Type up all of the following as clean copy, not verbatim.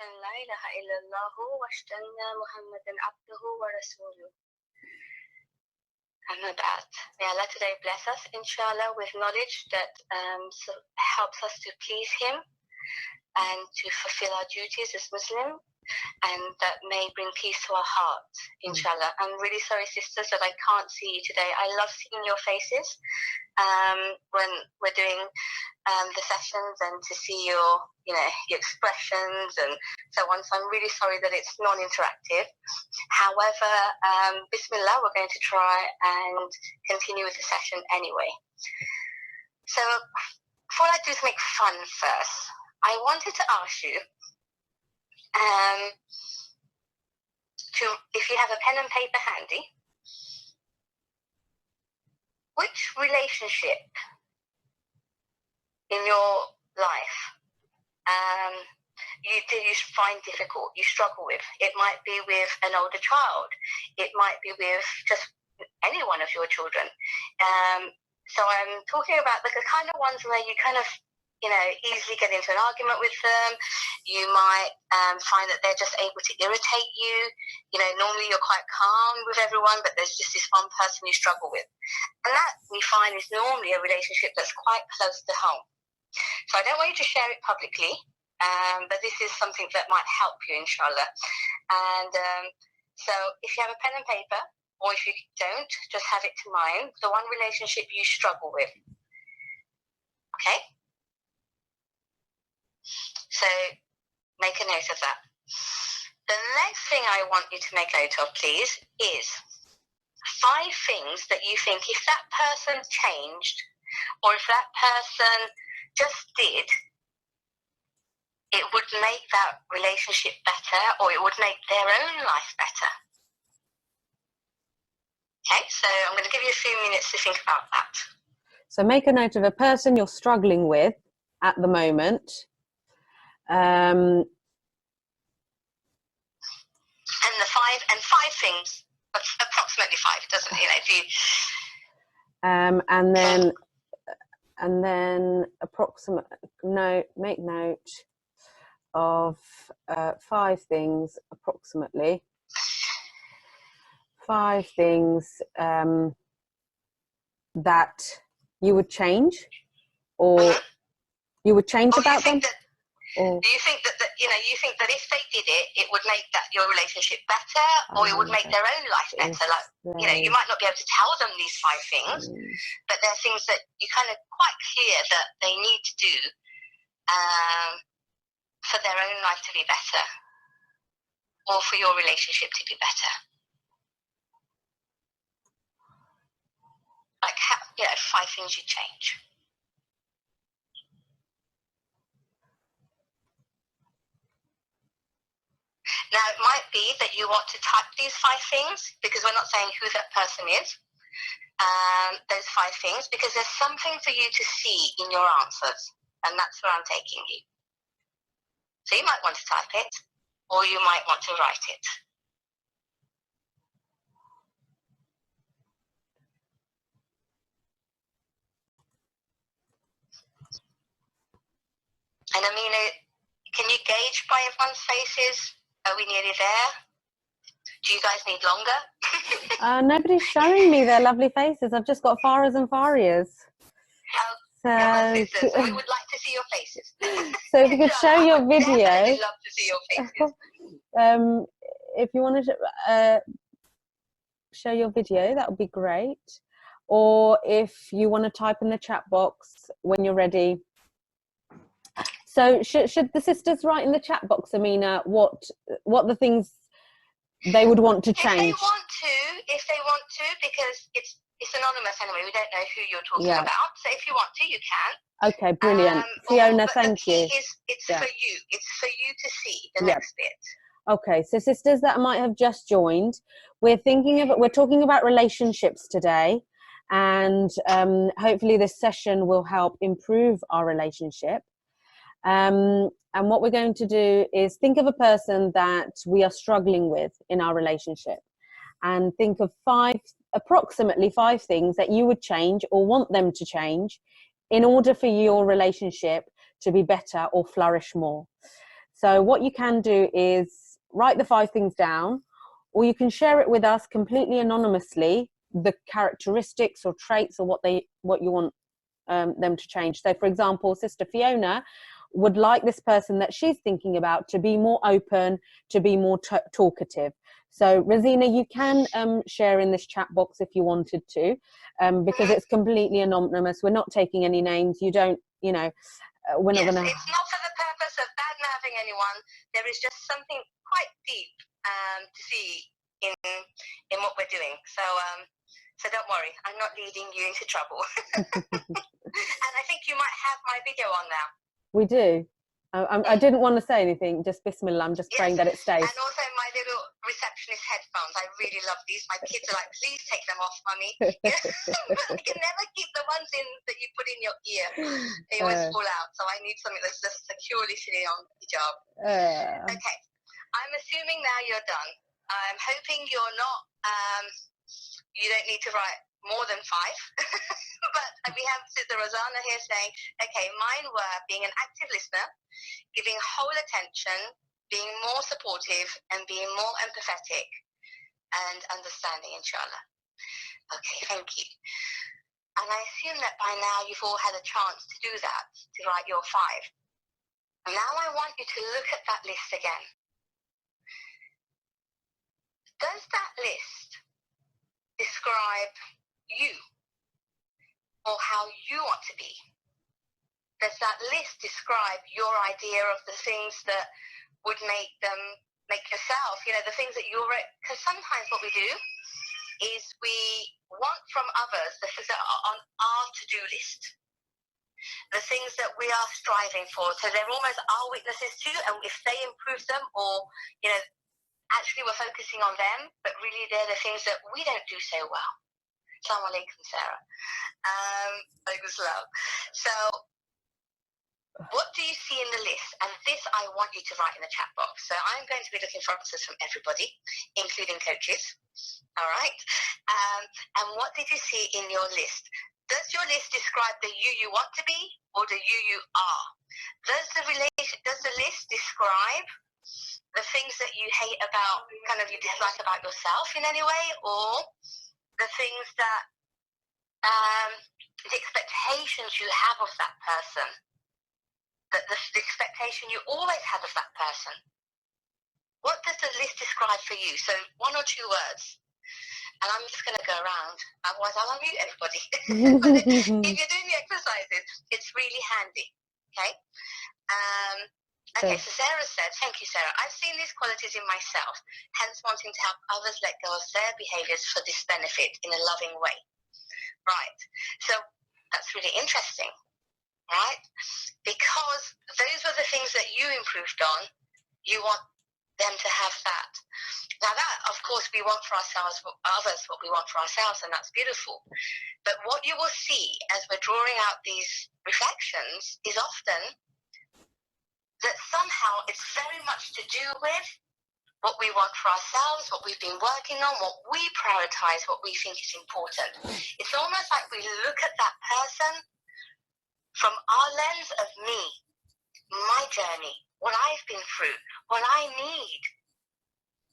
أن لا إله إلا الله وأشهد أن محمدا عبده ورسوله. Amma ba'd. May Allah today bless us, inshallah, with knowledge that helps us to please Him and to fulfill our duties as Muslim, and that may bring peace to our hearts, inshallah. I'm really sorry, sisters, that I can't see you today. I love seeing your faces when we're doing the sessions, and to see your expressions and so on. So I'm really sorry that it's non-interactive. However, Bismillah, we're going to try and continue with the session anyway. So before I do something fun first, I wanted to ask you if you have a pen and paper handy, which relationship in your life you find difficult, you struggle with? It might be with an older child, it might be with just any one of your children. So I'm talking about the kind of ones where you kind of easily get into an argument with them. You might find that they're just able to irritate you. Normally you're quite calm with everyone, but there's just this one person you struggle with. And that we find is normally a relationship that's quite close to home. So I don't want you to share it publicly, but this is something that might help you, inshallah. And so if you have a pen and paper, or if you don't, just have it to mind, the one relationship you struggle with. Okay? So make a note of that. The next thing I want you to make note of, please, is 5 things that you think if that person changed, or if that person just did, it would make that relationship better, or it would make their own life better. Okay, so I'm going to give you a few minutes to think about that. So make a note of a person you're struggling with at the moment. And the 5 things, approximately 5, doesn't it? If you and then make note of 5 things, approximately 5 things that you would change, or you would change about them. Do you think that you think that if they did it, it would make your relationship better, or it would make their own life better? You might not be able to tell them these 5 things, but they're things that you're kind of quite clear that they need to do for their own life to be better, or for your relationship to be better. Like 5 things you change. Now, it might be that you want to type these 5 things, because we're not saying who that person is, those 5 things, because there's something for you to see in your answers, and that's where I'm taking you. So you might want to type it, or you might want to write it. And Amina, can you gauge by everyone's faces? Are we nearly there? Do you guys need longer? Nobody's showing me their lovely faces. I've just got Farah's and Faria's. Sisters, we would like to see your faces. So if you could show your video. I'd love to see your faces. If you want to show your video, that would be great. Or if you want to type in the chat box when you're ready. So should the sisters write in the chat box, Amina, what the things they would want to change? If they want to, because it's anonymous anyway, we don't know who you're talking about. So if you want to, you can. Okay, brilliant. Fiona, thank you. It's for you. It's for you to see the next bit. Okay, so sisters that might have just joined, we're talking about relationships today, and hopefully this session will help improve our relationship. And what we're going to do is think of a person that we are struggling with in our relationship, and think of approximately 5 things that you would change or want them to change in order for your relationship to be better or flourish more. So what you can do is write the 5 things down, or you can share it with us completely anonymously, the characteristics or traits or what you want them to change. So for example, Sister Fiona would like this person that she's thinking about to be more open, to be more talkative. So Rosina, you can share in this chat box if you wanted to, because it's completely anonymous. We're not taking any names. You don't, we're not going to... It's not for the purpose of bad-mouthing anyone. There is just something quite deep to see in what we're doing. So don't worry, I'm not leading you into trouble. And I think you might have my video on now. We do. I didn't want to say anything, just Bismillah, I'm just praying that it stays. And also my little receptionist headphones, I really love these. My kids are like, please take them off, Mummy. You can never keep the ones in that you put in your ear. They always fall out, so I need something that's just securely sitting on the hijab. Okay, I'm assuming now you're done. I'm hoping you're not, you don't need to write more than 5. But we have Sister Rosanna here saying, okay, mine were being an active listener, giving whole attention, being more supportive, and being more empathetic and understanding, inshallah. Okay, thank you. And I assume that by now you've all had a chance to do that, to write your 5. Now I want you to look at that list again. Does that list describe you or how you want to be? Does that list describe your idea of the things that would make yourself, the things that you're... Because sometimes what we do is we want from others the things that are on our to-do list, the things that we are striving for. So they're almost our weaknesses too, and if they improve them, or, actually we're focusing on them, but really they're the things that we don't do so well. Assalamu alaikum, Sarah. Alaikum salam. So, what do you see in the list? And this I want you to write in the chat box. So I'm going to be looking for answers from everybody, including coaches. All right? And what did you see in your list? Does your list describe the you want to be, or the you are? Does the list describe the things that you hate about, kind of you dislike about yourself in any way, or the things that, the expectations you have of that person, the expectation you always had of that person? What does the list describe for you? So 1 or 2 words. And I'm just going to go around, otherwise I'll unmute everybody. But if you're doing the exercises, it's really handy, okay? Okay, so Sarah said, thank you, Sarah. I've seen these qualities in myself, hence wanting to help others let go of their behaviors for this benefit in a loving way. Right, so that's really interesting, right? Because those were the things that you improved on. You want them to have that. Now that, of course, we want for ourselves, others what we want for ourselves, and that's beautiful. But what you will see as we're drawing out these reflections is often that somehow it's very much to do with what we want for ourselves, what we've been working on, what we prioritize, what we think is important. It's almost like we look at that person from our lens of me, my journey, what I've been through, what I need.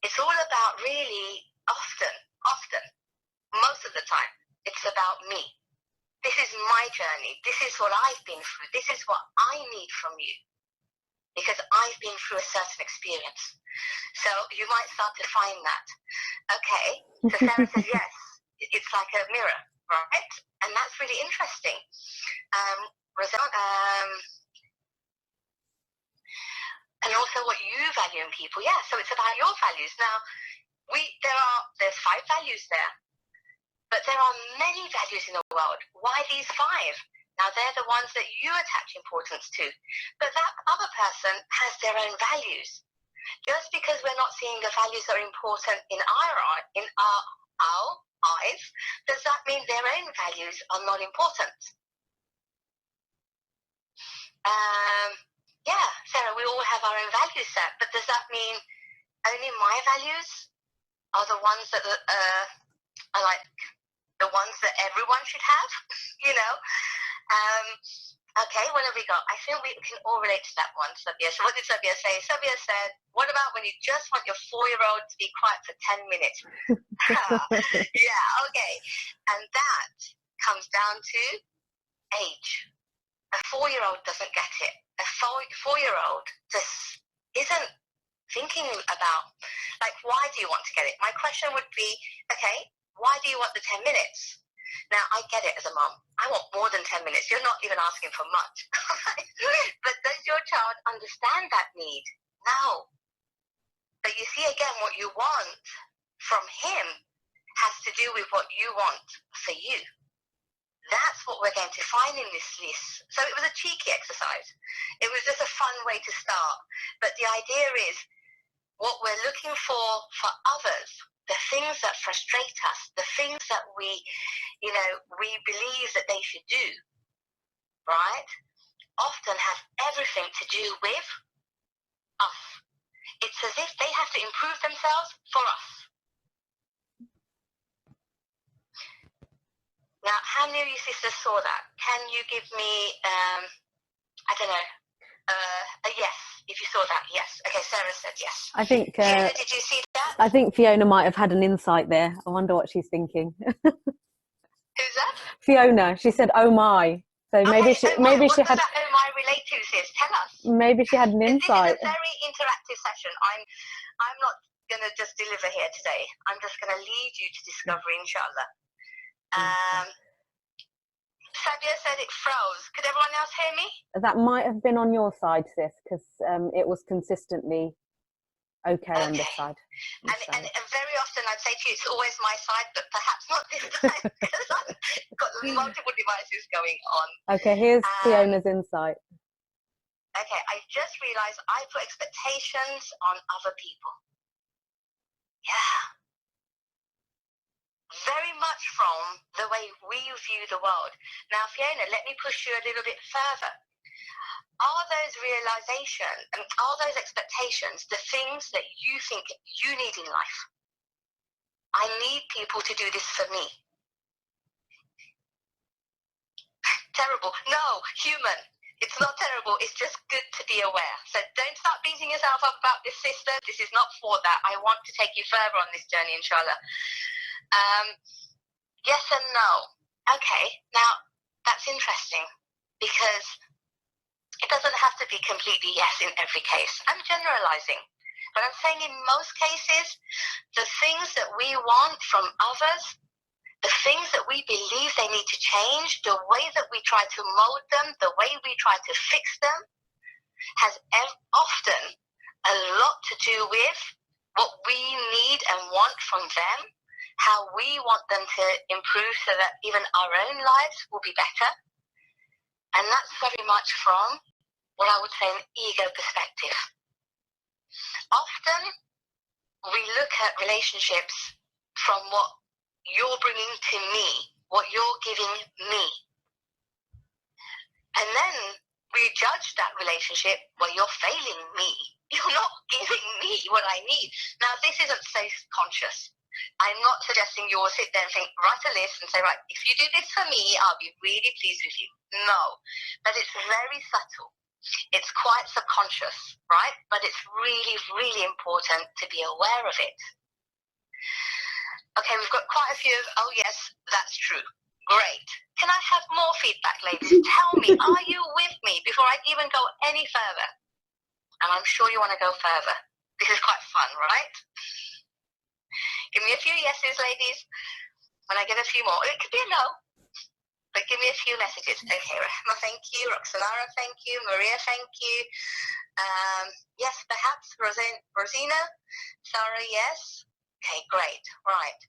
It's all about really often, most of the time, it's about me. This is my journey. This is what I've been through. This is what I need from you. Because I've been through a certain experience. So you might start to find that. Okay, so Sarah says yes, it's like a mirror, right? And that's really interesting. And also what you value in people. Yeah, so it's about your values. Now, there's 5 values there, but there are many values in the world. Why these 5? Now, they're the ones that you attach importance to. But that other person has their own values. Just because we're not seeing the values that are important in our eyes, does that mean their own values are not important? Yeah, Sarah, we all have our own value set, but does that mean only my values are the ones that are like the ones that everyone should have? Okay, what have we got? I think we can all relate to that one, Sabia. So what did Sabia say? Sabia said, what about when you just want your 4-year-old to be quiet for 10 minutes? Yeah, okay. And that comes down to age. A 4-year-old doesn't get it. A 4-year-old just isn't thinking about, like, why do you want to get it? My question would be, okay, why do you want the 10 minutes? Now, I get it as a mom. I want more than 10 minutes. You're not even asking for much. But does your child understand that need? No. But you see, again, what you want from him has to do with what you want for you. That's what we're going to find in this list. So it was a cheeky exercise. It was just a fun way to start. But the idea is what we're looking for others, the things that frustrate us, the things that we believe that they should do, right, often have everything to do with us. It's as if they have to improve themselves for us. Now, how many of you sisters saw that? Can you give me, I don't know, a yes, if you saw that? Yes. Okay, Sarah said yes. I think. Fiona, did you see that? I think Fiona might have had an insight there. I wonder what she's thinking. Who's that? Fiona. She said, "Oh my." So maybe she had. What does that "oh my" relate to, sis? Tell us. Maybe she had an insight. This is a very interactive session. I'm not going to just deliver here today. I'm just going to lead you to discovery, inshallah. Sabia said it froze. Could everyone else hear me? That might have been on your side, sis, because it was consistently okay on this side. And very often I'd say to you, it's always my side, but perhaps not this time because I've got multiple devices going on. Okay, here's Fiona's insight. Okay, I just realised I put expectations on other people. Yeah. Very much from the way we view the world. Now, Fiona, let me push you a little bit further. Are those realizations and are those expectations the things that you think you need in life? I need people to do this for me. Terrible. No, human. It's not terrible. It's just good to be aware. So don't start beating yourself up about this, sister. This is not for that. I want to take you further on this journey, inshallah. Yes and no. Okay, now that's interesting because it doesn't have to be completely yes in every case. I'm generalizing, but I'm saying in most cases, the things that we want from others, the things that we believe they need to change, the way that we try to mold them, the way we try to fix them, has often a lot to do with what we need and want from them, how we want them to improve so that even our own lives will be better. And that's very much from what I would say an ego perspective. Often we look at relationships from what you're bringing to me, what you're giving me. And then we judge that relationship, well, you're failing me. You're not giving me what I need. Now, this isn't so conscious. I'm not suggesting you all sit there and think, write a list and say, right, if you do this for me, I'll be really pleased with you. No, but it's very subtle. It's quite subconscious, right? But it's really, really important to be aware of it. Okay, we've got quite a few of, oh yes, that's true. Great. Can I have more feedback, ladies? Tell me, are you with me before I even go any further? And I'm sure you want to go further. This is quite fun, right? Give me a few yeses, ladies. When I get a few more, it could be a no, but give me a few messages. Okay, Rahma, thank you. Roxanara, thank you. Maria, thank you. Yes, perhaps. Rosina? Sarah, yes. Okay, great. Right.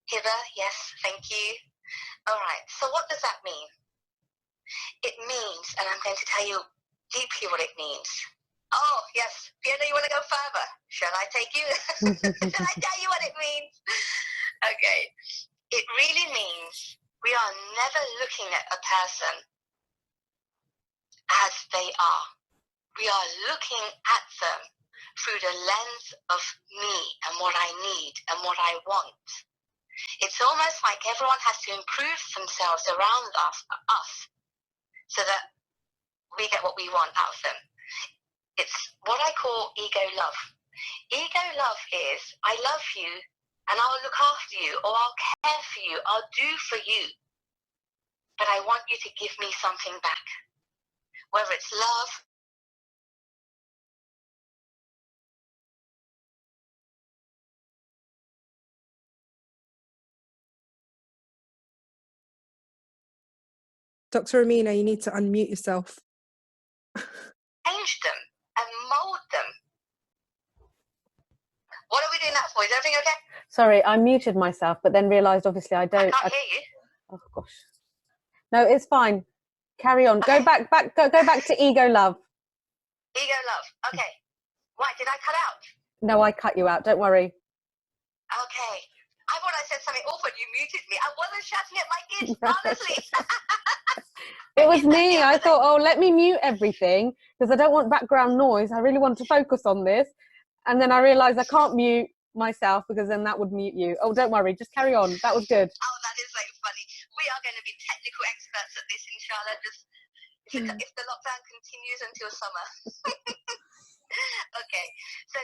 Hiba, yes, thank you. All right, so what does that mean? It means, and I'm going to tell you deeply what it means. Oh, yes, Fiona, you want to go further? Shall I take you? Shall I tell you what it means? Okay, it really means we are never looking at a person as they are. We are looking at them through the lens of me and what I need and what I want. It's almost like everyone has to improve themselves around us. so that we get what we want out of them. It's what I call ego love. Ego love is, I love you and I'll look after you, or I'll care for you, I'll do for you, but I want you to give me something back. Whether it's love, Dr. Amina, you need to unmute yourself. change them and mold them. What are we doing that for? Is everything okay? Sorry, I muted myself, but then realised obviously I don't. I can't hear you. Oh gosh. No, it's fine. Carry on. Okay. Go back to ego love. Ego love. Okay. Why did I cut out? No, I cut you out. Don't worry. Okay. I thought I said something awful. You muted me. I wasn't shouting at my kids, honestly. It was me. I thought, oh, let me mute everything because I don't want background noise. I really want to focus on this. And then I realised I can't mute myself because then that would mute you. Oh, don't worry. Just carry on. That was good. Oh, that is so funny. We are going to be technical experts at this, inshallah. Just if the lockdown continues until summer. Okay. So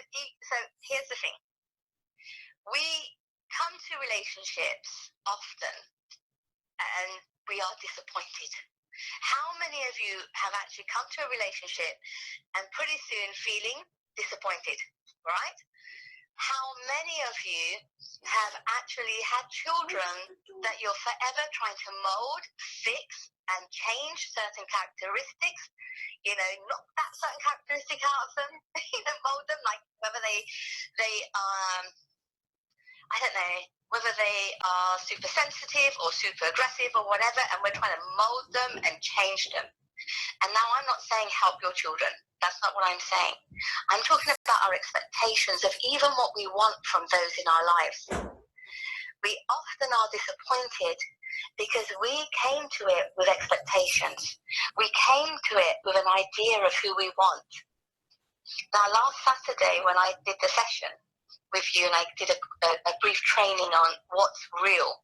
here's the thing. We come to relationships often and we are disappointed. How many of you have actually come to a relationship and pretty soon feeling disappointed, right? How many of you have actually had children that you're forever trying to mold, fix, and change certain characteristics, knock that certain characteristic out of them, mold them, like whether they I don't know, whether they are super sensitive or super aggressive or whatever, and we're trying to mold them and change them. And now I'm not saying help your children. That's not what I'm saying. I'm talking about our expectations of even what we want from those in our lives. We often are disappointed because we came to it with expectations. We came to it with an idea of who we want. Now, last Saturday when I did the session with you and I did a brief training on what's real,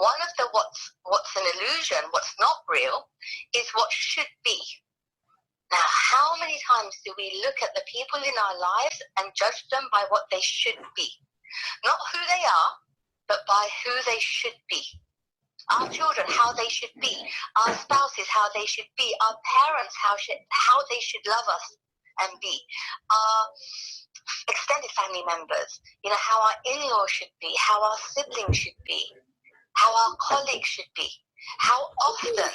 one of the what's an illusion, what's not real, is what should be. Now, how many times do we look at the people in our lives and judge them by what they should be? Not who they are, but by who they should be. Our children, how they should be. Our spouses, how they should be. Our parents, how they should love us and be. Our extended family members, how our in-laws should be, how our siblings should be, how our colleagues should be. How often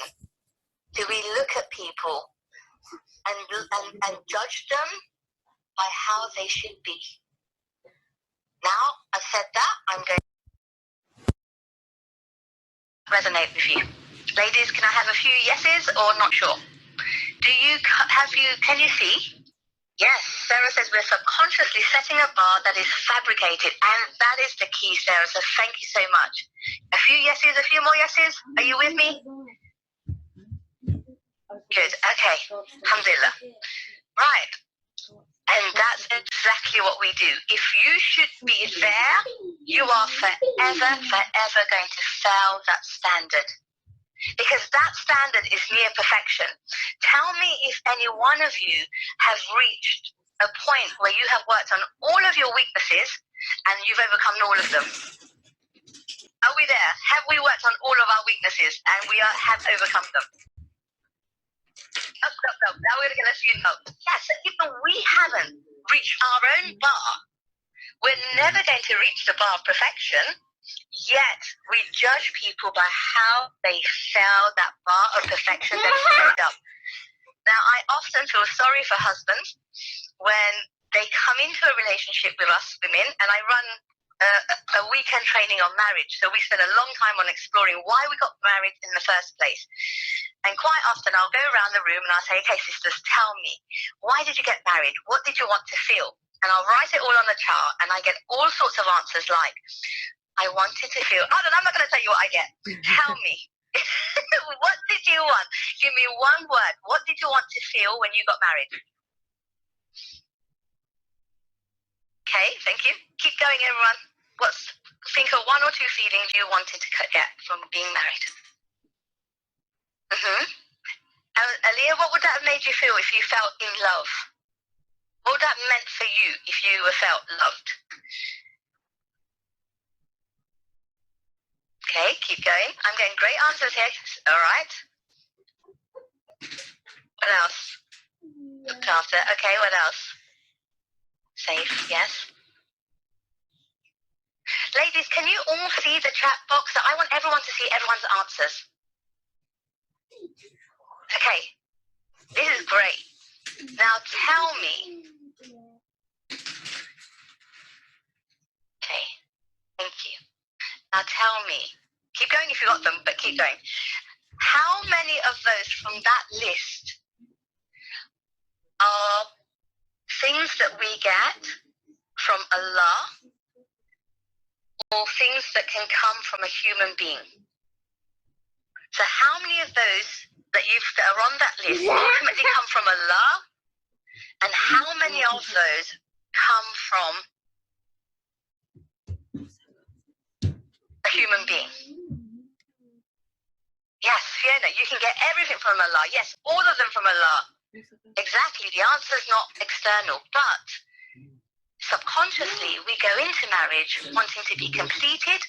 do we look at people and judge them by how they should be? Now, I've said that, I'm going to resonate with you. Ladies, can I have a few yeses or not sure? Can you see? Yes, Sarah says we're subconsciously setting a bar that is fabricated, and that is the key, Sarah, so thank you so much. A few yeses, a few more yeses? Are you with me? Good, okay, alhamdulillah. Right, and that's exactly what we do. If you should be there, you are forever going to fail that standard. Because that standard is near perfection. Tell me if any one of you have reached a point where you have worked on all of your weaknesses and you've overcome all of them. Are we there? Have we worked on all of our weaknesses and we have overcome them? No. Now we're going to let you know. Yes, even we haven't reached our own bar. We're never going to reach the bar of perfection. Yet we judge people by how they fail that bar of perfection they screwed up. Now, I often feel sorry for husbands when they come into a relationship with us women, and I run a weekend training on marriage. So we spend a long time on exploring why we got married in the first place. And quite often I'll go around the room and I'll say, okay, sisters, tell me, why did you get married? What did you want to feel? And I'll write it all on the chart, and I get all sorts of answers like, I wanted to feel, I'm not going to tell you what I get. Tell me. What did you want? Give me one word. What did you want to feel when you got married? Okay, thank you. Keep going, everyone. Think of one or two feelings you wanted to get from being married. Aliyah, what would that have made you feel if you felt in love? What would that meant for you if you felt loved? Okay, keep going. I'm getting great answers here. All right. What else? Looked after. Okay, what else? Safe, yes. Ladies, can you all see the chat box? I want everyone to see everyone's answers. Okay, this is great. Now tell me. Okay, thank you. Now tell me. Keep going if you got them, but keep going. How many of those from that list are things that we get from Allah or things that can come from a human being? So how many of those that are on that list ultimately come from Allah, and how many of those come from a human being? Yes, Fiona, you can get everything from Allah. Yes, all of them from Allah. Exactly, the answer is not external, but subconsciously we go into marriage wanting to be completed,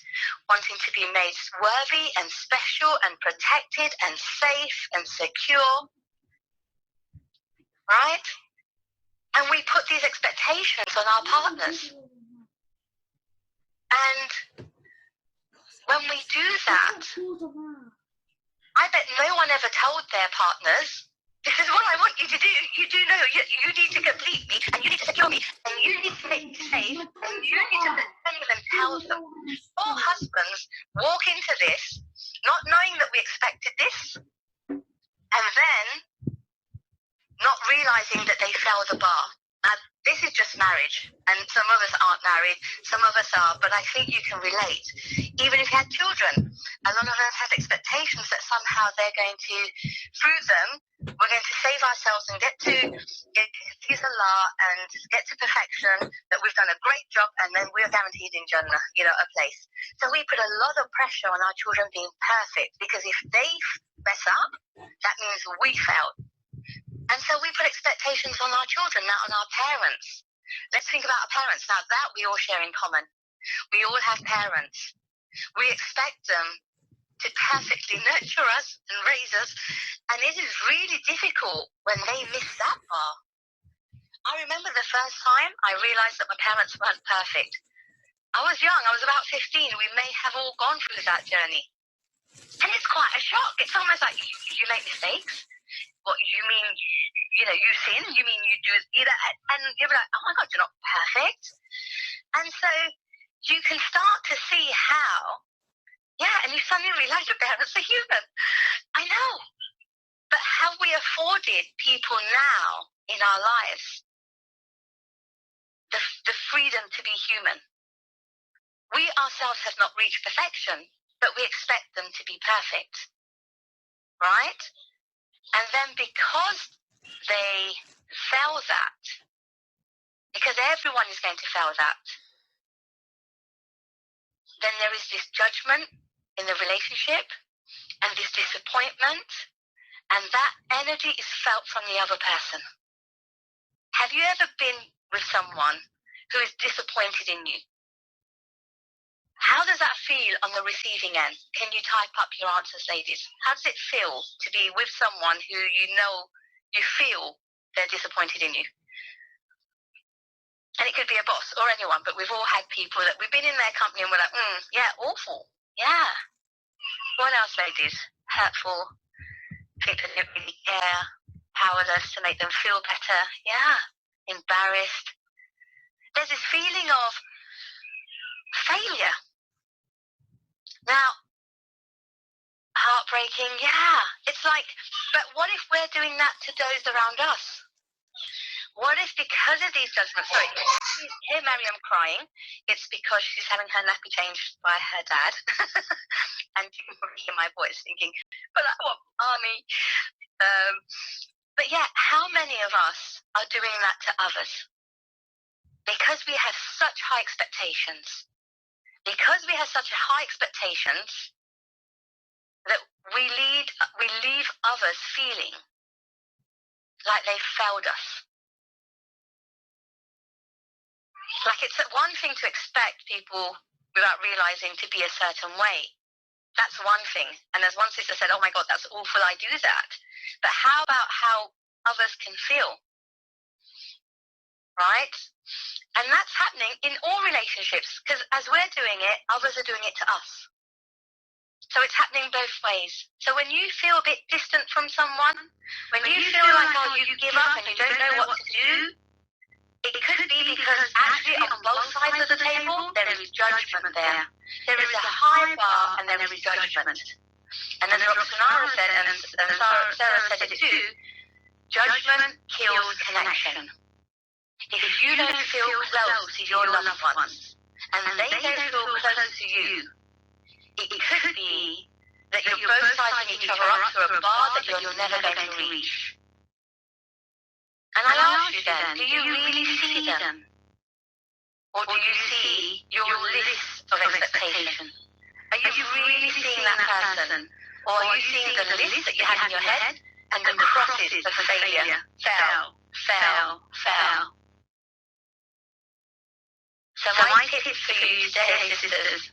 wanting to be made worthy and special and protected and safe and secure, right? And we put these expectations on our partners. And when we do that, I bet no one ever told their partners, this is what I want you to do. You do know, you need to complete me, and you need to secure me, and you need to make me safe, and you need to defend them and tell them. All husbands walk into this not knowing that we expected this, and then not realizing that they fell the bar. And this is just marriage, and some of us aren't married, some of us are, but I think you can relate. Even if you had children, a lot of us have expectations that somehow they're going to, through them, we're going to save ourselves and get to please Allah and get to perfection, that we've done a great job, and then we're guaranteed in Jannah, a place. So we put a lot of pressure on our children being perfect, because if they mess up, that means we failed. And so we put expectations on our children, not on our parents. Let's think about our parents. Now that we all share in common. We all have parents. We expect them to perfectly nurture us and raise us. And it is really difficult when they miss that bar. I remember the first time I realized that my parents weren't perfect. I was young. I was about 15. We may have all gone through that journey. And it's quite a shock. It's almost like you make mistakes. What you mean, you sin, you mean you do either, and you're like, oh my God, you're not perfect. And so you can start to see how, and you suddenly realize your parents are human. I know. But have we afforded people now in our lives the freedom to be human? We ourselves have not reached perfection, but we expect them to be perfect, right? And then because they fail that, because everyone is going to fail that, then there is this judgment in the relationship and this disappointment, and that energy is felt from the other person. Have you ever been with someone who is disappointed in you? How does that feel on the receiving end? Can you type up your answers, ladies? How does it feel to be with someone who you feel they're disappointed in you? And it could be a boss or anyone, but we've all had people that we've been in their company and we're like, awful. Yeah. What else, ladies? Hurtful. People don't really care. Powerless to make them feel better. Yeah. Embarrassed. There's this feeling of failure. Now, heartbreaking, it's like, but what if we're doing that to those around us? What if because of these judgments, sorry, hear Mariam crying, it's because she's having her nappy changed by her dad. And you can probably hear my voice thinking, but I want Army. But how many of us are doing that to others? Because we have such high expectations. Because we have such high expectations, that we leave others feeling like they failed us. Like it's one thing to expect people without realizing to be a certain way. That's one thing. And as one sister said, oh my God, that's awful, I do that. But how about how others can feel? Right? And that's happening in all relationships, because as we're doing it, others are doing it to us. So it's happening both ways. So when you feel a bit distant from someone, when you feel like, oh, you give up and you don't know what to do, it could be because actually on both sides of the table, there is judgment there. There is a high bar and there is judgment. And as Dr. Sonara said, and Sarah said it too, judgment kills connection. If you don't feel close to your loved ones, and they don't feel close to you, it could be that you're both sizing each other up to a bar that you're never going to reach. And I ask you then, do you really see them? Or do you see your list of expectations? Are you really seeing that person? Or are you seeing the list that you have in your head and the crosses of failure? Fail, fail, fail. So my tip for you today, sisters,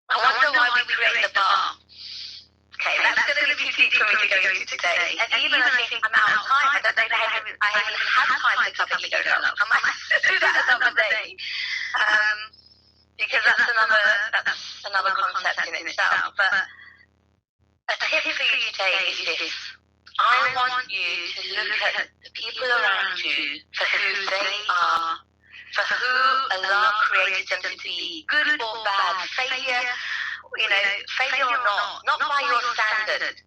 I wonder why we create the bar. Okay, that's going to be too deep for me to go into today. And even I think I'm out of time. I don't know if I even have time to cover ego love. I might do that another day. Because that's another concept in itself. But a tip for you today is this. I want you to look at the people around you for who they are, for who Allah created them to be, good or bad, failure, failure or not by your standard.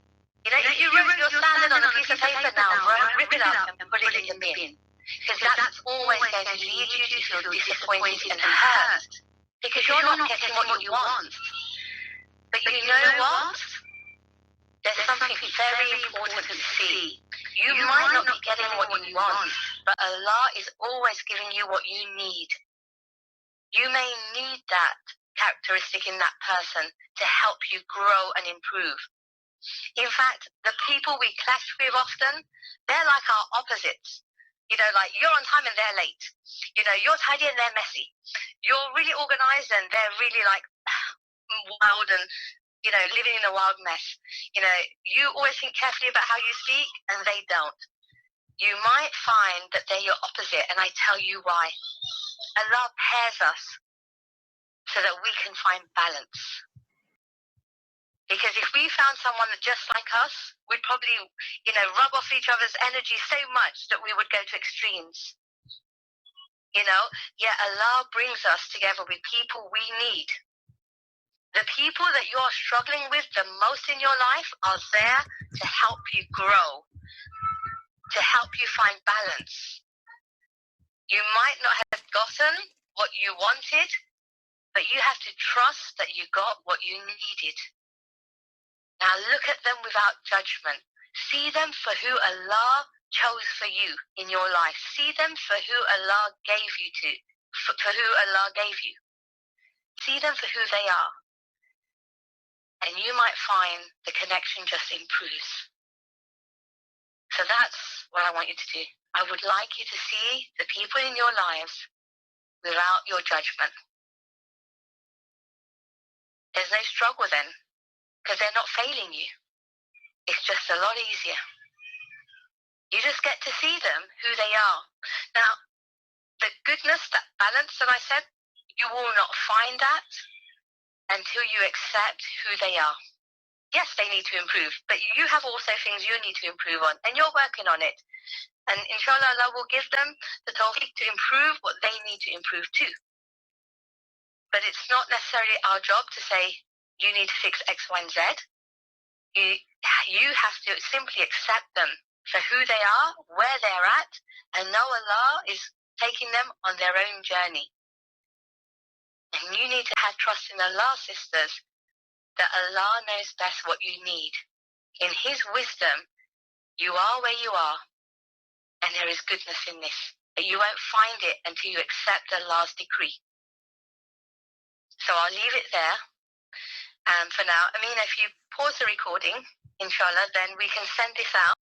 If you wrote your standard on a piece of paper now, rip it up and put it in the bin. Because that's always going to lead you to feel disappointed and hurt. Because you're not getting what you want. But you know what? There's something very important to see. You might not be getting what you want, but Allah is always giving you what you need. You may need that characteristic in that person to help you grow and improve. In fact, the people we clash with often, they're like our opposites. Like you're on time and they're late. You're tidy and they're messy. You're really organized and they're really like wild and, living in a wild mess. You always think carefully about how you speak and they don't. You might find that they're your opposite, and I tell you why. Allah pairs us so that we can find balance. Because if we found someone that just like us, we'd probably, rub off each other's energy so much that we would go to extremes. Yet Allah brings us together with people we need. The people that you're struggling with the most in your life are there to help you grow, to help you find balance. You might not have gotten what you wanted, but you have to trust that you got what you needed. Now look at them without judgment. See them for who Allah chose for you in your life. See them for who Allah gave you to, for who Allah gave you. See them for who they are. And you might find the connection just improves. So that's what I want you to do. I would like you to see the people in your lives without your judgment. There's no struggle then, because they're not failing you. It's just a lot easier. You just get to see them who they are. Now, the goodness, that balance that I said, you will not find that until you accept who they are. Yes, they need to improve, but you have also things you need to improve on, and you're working on it. And inshallah, Allah will give them the tawfiq to improve what they need to improve too. But it's not necessarily our job to say, you need to fix X, Y, and Z. You have to simply accept them for who they are, where they're at, and know Allah is taking them on their own journey. And you need to have trust in Allah, sisters, that Allah knows best what you need. In His wisdom, you are where you are, and there is goodness in this. But you won't find it until you accept Allah's decree. So I'll leave it there for now. Amina, if you pause the recording, inshallah, then we can send this out.